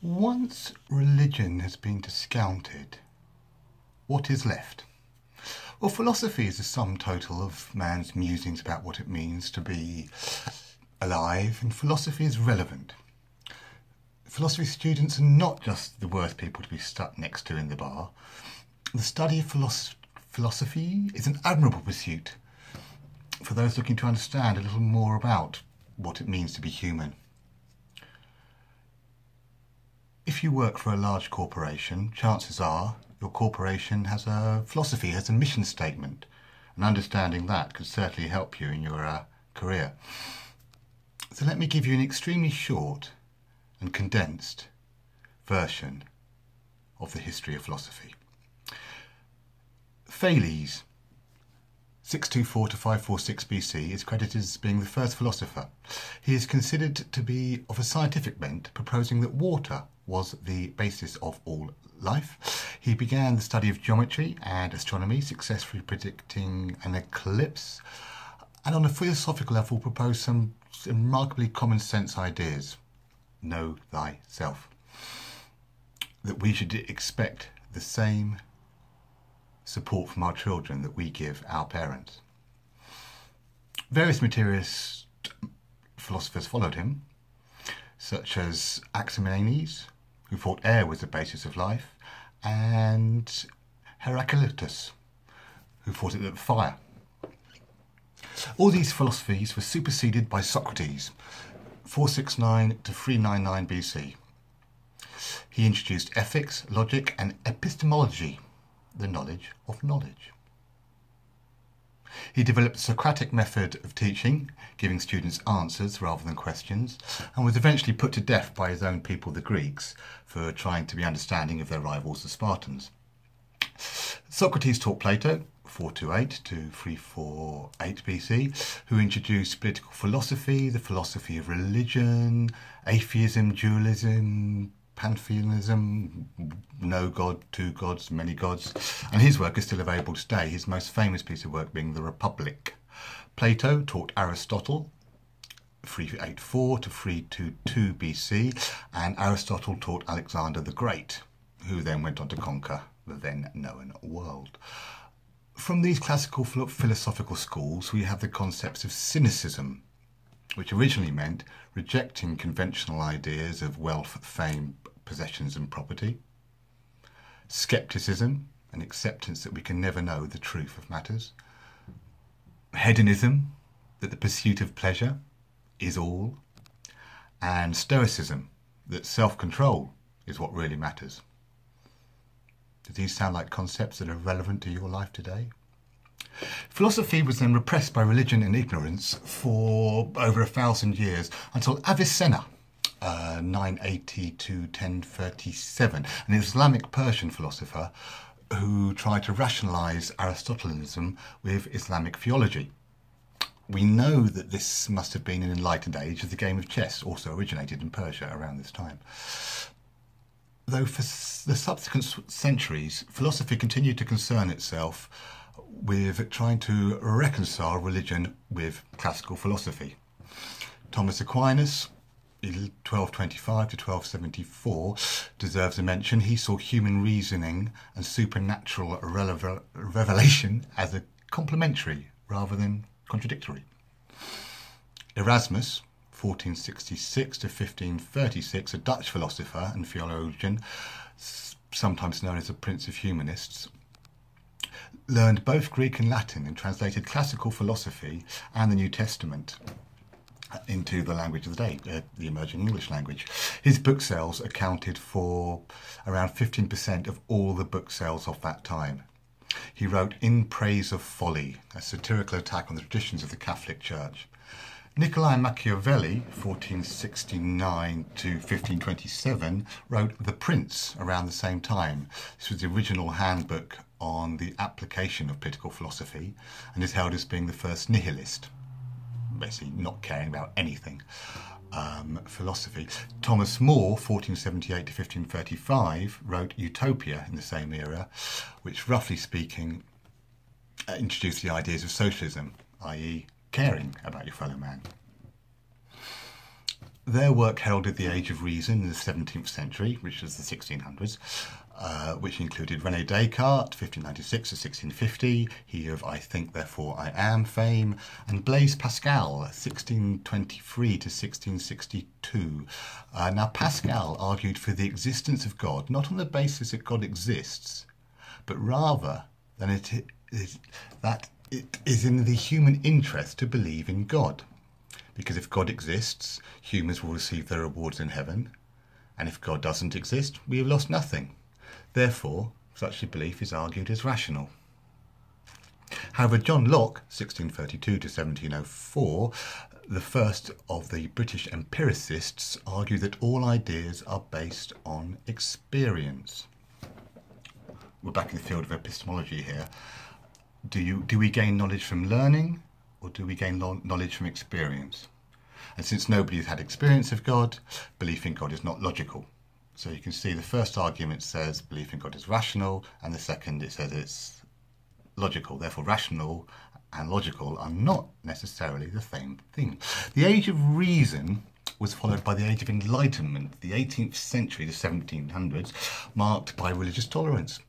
Once religion has been discounted, what is left? Well, philosophy is the sum total of man's musings about what it means to be alive, and philosophy is relevant. Philosophy students are not just the worst people to be stuck next to in the bar. The study of philosophy is an admirable pursuit for those looking to understand a little more about what it means to be human. If you work for a large corporation, chances are your corporation has a philosophy, has a mission statement, and understanding that could certainly help you in your career. So let me give you an extremely short and condensed version of the history of philosophy. Thales, 624 to 546 BC, is credited as being the first philosopher. He is considered to be of a scientific bent, proposing that water was the basis of all life. He began the study of geometry and astronomy, successfully predicting an eclipse, and on a philosophical level proposed some remarkably common sense ideas. Know thyself. That we should expect the same support from our children that we give our parents. Various materialist philosophers followed him, such as Anaximenes, who thought air was the basis of life, and Heraclitus, who thought it was fire. All these philosophies were superseded by Socrates, 469 to 399 BC. He introduced ethics, logic, and epistemology, the knowledge of knowledge. He developed the Socratic method of teaching, giving students answers rather than questions, and was eventually put to death by his own people, the Greeks, for trying to be understanding of their rivals, the Spartans. Socrates taught Plato, 428 to 348 BC, who introduced political philosophy, the philosophy of religion, atheism, dualism, pantheism, no god, two gods, many gods, and his work is still available today, his most famous piece of work being The Republic. Plato taught Aristotle, 384 to 322 BC, and Aristotle taught Alexander the Great, who then went on to conquer the then known world. From these classical philosophical schools, we have the concepts of cynicism, which originally meant rejecting conventional ideas of wealth, fame, possessions and property. Skepticism, an acceptance that we can never know the truth of matters. Hedonism, that the pursuit of pleasure is all. And Stoicism, that self-control is what really matters. Do these sound like concepts that are relevant to your life today? Philosophy was then repressed by religion and ignorance for over 1,000 years until Avicenna, 980 to 1037, an Islamic Persian philosopher who tried to rationalise Aristotelianism with Islamic theology. We know that this must have been an enlightened age, as the game of chess also originated in Persia around this time. Though for the subsequent centuries, philosophy continued to concern itself with trying to reconcile religion with classical philosophy. Thomas Aquinas, 1225 to 1274, deserves a mention. He saw human reasoning and supernatural revelation as a complementary rather than contradictory. Erasmus, 1466 to 1536, a Dutch philosopher and theologian, sometimes known as the Prince of Humanists, learned both Greek and Latin and translated classical philosophy and the New Testament into the language of the day, the emerging English language. His book sales accounted for around 15% of all the book sales of that time. He wrote In Praise of Folly, a satirical attack on the traditions of the Catholic Church. Niccolo Machiavelli, 1469 to 1527, wrote The Prince around the same time. This was the original handbook on the application of political philosophy and is held as being the first nihilist, basically not caring about anything, philosophy. Thomas More, 1478 to 1535, wrote Utopia in the same era, which, roughly speaking, introduced the ideas of socialism, i.e. caring about your fellow man. Their work heralded the Age of Reason in the 17th century, which was the 1600s, which included René Descartes, 1596 to 1650, he of I think, therefore I am fame, and Blaise Pascal, 1623 to 1662. Now, Pascal argued for the existence of God, not on the basis that God exists, but rather that it is in the human interest to believe in God. Because if God exists, humans will receive their rewards in heaven, and if God doesn't exist, we have lost nothing. Therefore, such a belief is argued as rational. However, John Locke, 1632 to 1704, the first of the British empiricists, argued that all ideas are based on experience. We're back in the field of epistemology here. Do we gain knowledge from learning, or do we gain knowledge from experience? And since nobody has had experience of God, belief in God is not logical. So you can see the first argument says belief in God is rational, and the second it says it's logical. Therefore, rational and logical are not necessarily the same thing. The Age of Reason was followed by the Age of Enlightenment, the 18th century, the 1700s, marked by religious tolerance.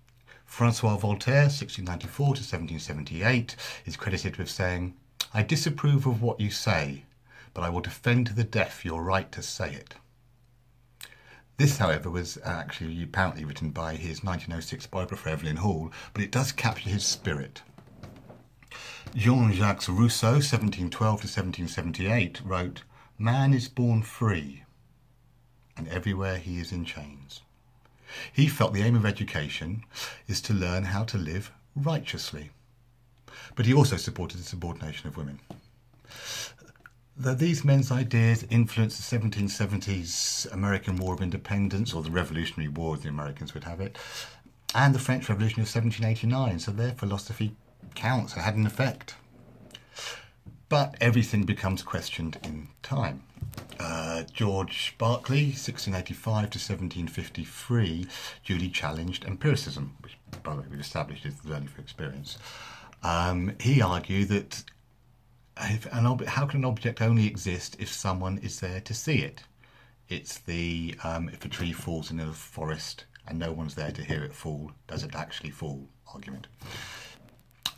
Francois Voltaire, 1694 to 1778, is credited with saying, "I disapprove of what you say, but I will defend to the death your right to say it." This, however, was actually apparently written by his 1906 biographer Evelyn Hall, but it does capture his spirit. Jean-Jacques Rousseau, 1712 to 1778, wrote, "Man is born free, and everywhere he is in chains." He felt the aim of education is to learn how to live righteously. But he also supported the subordination of women. Though these men's ideas influenced the 1770s American War of Independence, or the Revolutionary War as the Americans would have it, and the French Revolution of 1789, so their philosophy counts and had an effect. But everything becomes questioned in time. George Berkeley, 1685 to 1753, duly challenged empiricism, which, by the way, we've established is learning through experience. He argued that how can an object only exist if someone is there to see it? It's the if a tree falls in a forest and no one's there to hear it fall, does it actually fall argument.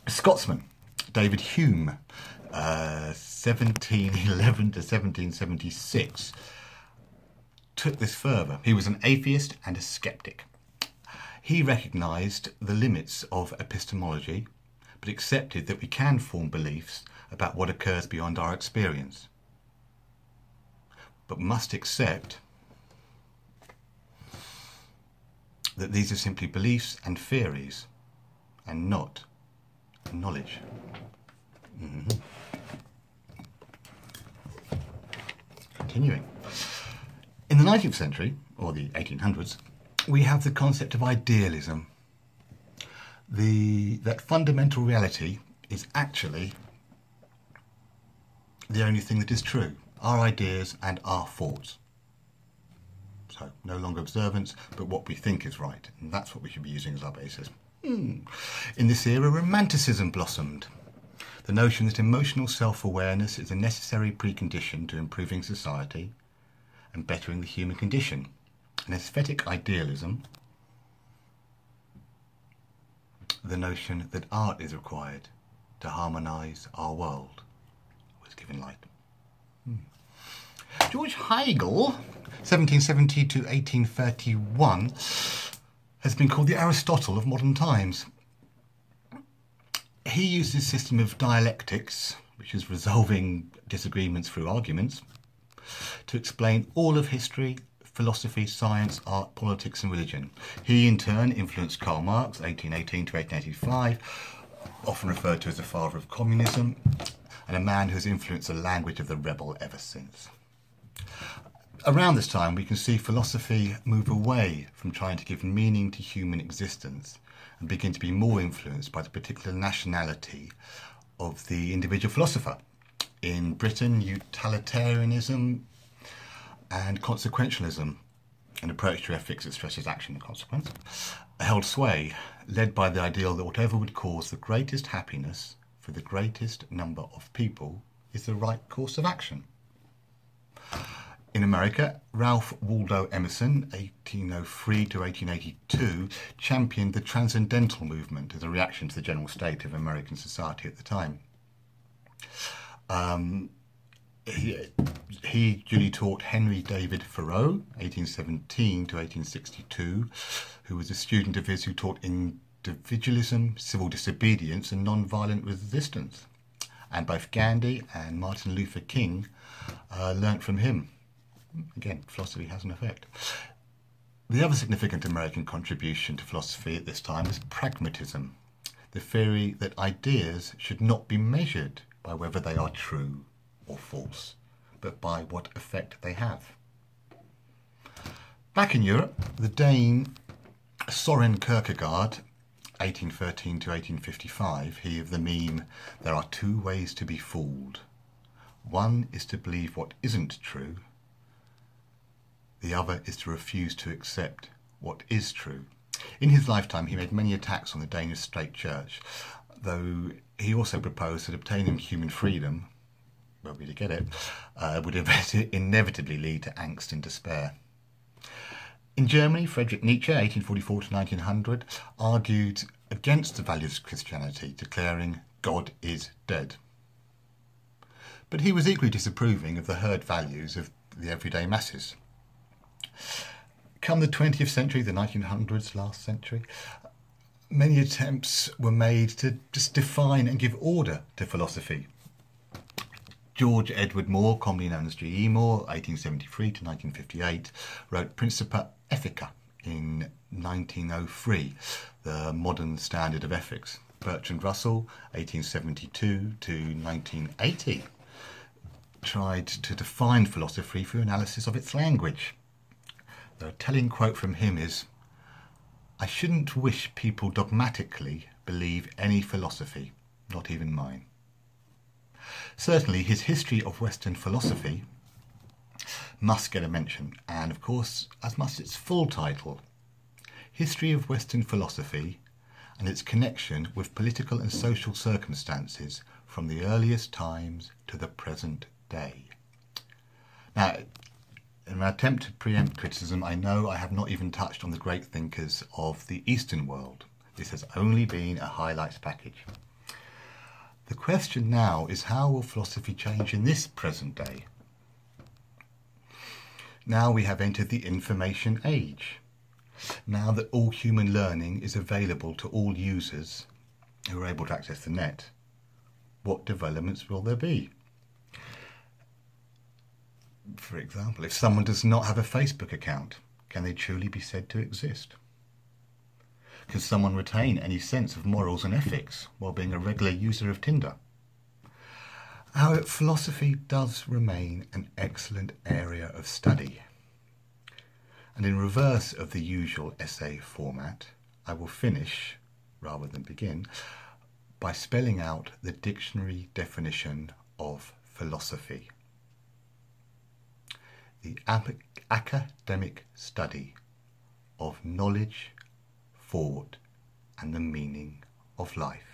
A Scotsman, David Hume, 1711 to 1776, took this further. He was an atheist and a skeptic. He recognised the limits of epistemology, but accepted that we can form beliefs about what occurs beyond our experience, but must accept that these are simply beliefs and theories and not knowledge. Continuing. In the 19th century, or the 1800s, we have the concept of idealism. That fundamental reality is actually the only thing that is true. Our ideas and our thoughts. So, no longer observance, but what we think is right. And that's what we should be using as our basis. In this era, Romanticism blossomed. The notion that emotional self-awareness is a necessary precondition to improving society and bettering the human condition. An aesthetic idealism, the notion that art is required to harmonise our world, was given light. George Hegel, 1770 to 1831, has been called the Aristotle of modern times. He used his system of dialectics, which is resolving disagreements through arguments, to explain all of history, philosophy, science, art, politics and religion. He in turn influenced Karl Marx, 1818 to 1885, often referred to as the father of communism, and a man who has influenced the language of the rebel ever since. Around this time we can see philosophy move away from trying to give meaning to human existence and begin to be more influenced by the particular nationality of the individual philosopher. In Britain, utilitarianism and consequentialism, an approach to ethics that stresses action and consequence, held sway, led by the ideal that whatever would cause the greatest happiness for the greatest number of people is the right course of action. In America, Ralph Waldo Emerson, 1803 to 1882, championed the Transcendental movement as a reaction to the general state of American society at the time. He duly taught Henry David Thoreau, 1817 to 1862, who was a student of his who taught individualism, civil disobedience and non-violent resistance. And both Gandhi and Martin Luther King learnt from him. Again, philosophy has an effect. The other significant American contribution to philosophy at this time is pragmatism, the theory that ideas should not be measured by whether they are true or false, but by what effect they have. Back in Europe, the Dane Soren Kierkegaard, 1813 to 1855, he of the meme, "There are two ways to be fooled. One is to believe what isn't true. The other is to refuse to accept what is true." In his lifetime, he made many attacks on the Danish state church, though he also proposed that obtaining human freedom, were we to get it, would inevitably lead to angst and despair. In Germany, Friedrich Nietzsche, 1844 to 1900, argued against the values of Christianity, declaring God is dead. But he was equally disapproving of the herd values of the everyday masses. Come the 20th century, the 1900s, last century, many attempts were made to just define and give order to philosophy. George Edward Moore, commonly known as G.E. Moore, 1873 to 1958, wrote Principia Ethica in 1903, the modern standard of ethics. Bertrand Russell, 1872 to 1980, tried to define philosophy through analysis of its language. The telling quote from him is, "I shouldn't wish people dogmatically believe any philosophy, not even mine." Certainly his History of Western Philosophy must get a mention, and of course, as must its full title, History of Western Philosophy and its connection with political and social circumstances from the earliest times to the present day. Now, in an attempt to preempt criticism, I know I have not even touched on the great thinkers of the Eastern world. This has only been a highlights package. The question now is, how will philosophy change in this present day? Now we have entered the information age. Now that all human learning is available to all users who are able to access the net, what developments will there be? For example, if someone does not have a Facebook account, can they truly be said to exist? Can someone retain any sense of morals and ethics while being a regular user of Tinder? However, philosophy does remain an excellent area of study. And in reverse of the usual essay format, I will finish, rather than begin, by spelling out the dictionary definition of philosophy. The academic study of knowledge, thought, and the meaning of life.